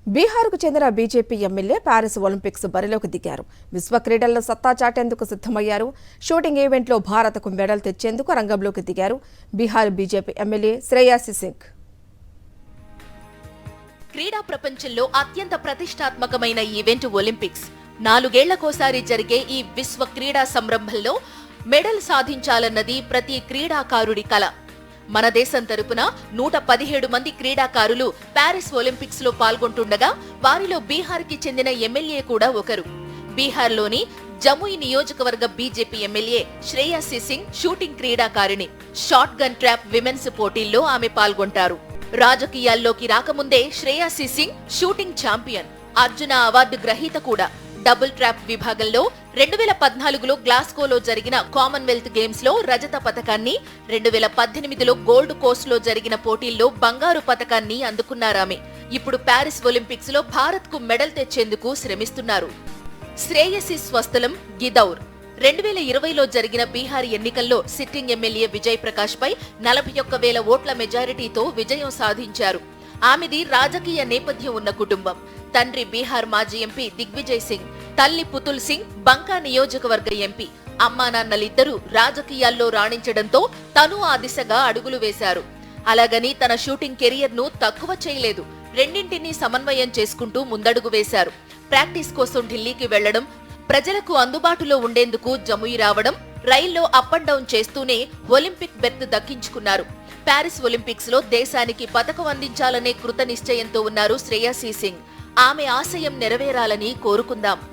బీహార్కు చెందిన BJP MLA Paris Olympics బరిలోకి దిగారు. విశ్వ క్రీడల్లో సత్తా చాటేందుకు సిద్ధమయ్యారు. షూటింగ్ ఈవెంట్లో భారత్కు మెడల్ తెచ్చేందుకు రంగంలోకి దిగారు బీహార్ బీజేపీ ఎమ్మెల్యే శ్రేయాసి సింగ్. క్రీడా ప్రపంచంలో అత్యంత ప్రతిష్టాత్మకమైన ఈవెంట్ ఒలింపిక్స్. 4 ఏళ్లకోసారి జరిగే ఈ విశ్వ క్రీడా సంరంభంలో మెడల్ సాధించాలన్నది ప్రతి క్రీడాకారుడి కల. మన దేశం తరపున 117 మంది క్రీడాకారులు పారిస్ ఒలింపిక్స్ లో పాల్గొంటుండగా వారిలో బీహార్ కి చెందిన ఎమ్మెల్యే కూడా ఒకరు. బీహార్లోని జముయి నియోజకవర్గ BJP MLA Shreyasi Singh shooting క్రీడాకారిణి. షాట్ గన్ ట్రాప్ విమెన్స్ పోటీల్లో ఆమె పాల్గొంటారు. రాజకీయాల్లోకి రాకముందే Shreyasi Singh shooting champion, Arjuna award గ్రహీత కూడా. డబుల్ ట్రాప్ విభాగంలో 2014లో గ్లాస్గోలో జరిగిన కామన్వెల్త్ గేమ్స్ లో రజత పతకాన్ని, 2018లో గోల్డ్ కోస్ట్ లో జరిగిన పోటీల్లో బంగారు పతకాన్ని అందుకున్నారామె. ఇప్పుడు పారిస్ ఒలింపిక్స్ లో భారత్ కు మెడల్ తెచ్చేందుకు శ్రమిస్తున్నారు. శ్రేయసి స్వస్థలం గిదౌర్. 2020లో జరిగిన బీహార్ ఎన్నికల్లో సిట్టింగ్ ఎమ్మెల్యే విజయ్ ప్రకాష్ పై 41,000 ఓట్ల మెజారిటీతో విజయం సాధించారు. ఆమెది రాజకీయ నేపథ్యం ఉన్న కుటుంబం. తండ్రి బీహార్ మాజీ ఎంపీ దిగ్విజయ్ సింగ్, తల్లి పుతుల్ సింగ్ బంకా నియోజకవర్గ ఎంపీ. అమ్మానాన్నలిద్దరూ రాజకీయాల్లో రాణించడంతో తను ఆ దిశగా అడుగులు వేశారు. అలాగని తన షూటింగ్ కెరియర్ ను తక్కువ చేయలేదు. రెండింటినీ సమన్వయం చేసుకుంటూ ముందడుగు వేశారు. ప్రాక్టీస్ కోసం ఢిల్లీకి వెళ్లడం, ప్రజలకు అందుబాటులో ఉండేందుకు జముయి రావడం, రైల్లో అప్ అండ్ డౌన్ చేస్తూనే ఒలింపిక్ బెర్త్ దక్కించుకున్నారు. పారిస్ ఒలింపిక్స్ లో దేశానికి పతకం అందించాలనే కృత నిశ్చయంతో ఉన్నారు శ్రేయాసి సింగ్. ఆమె ఆశయం నెరవేరాలని కోరుకుందాం.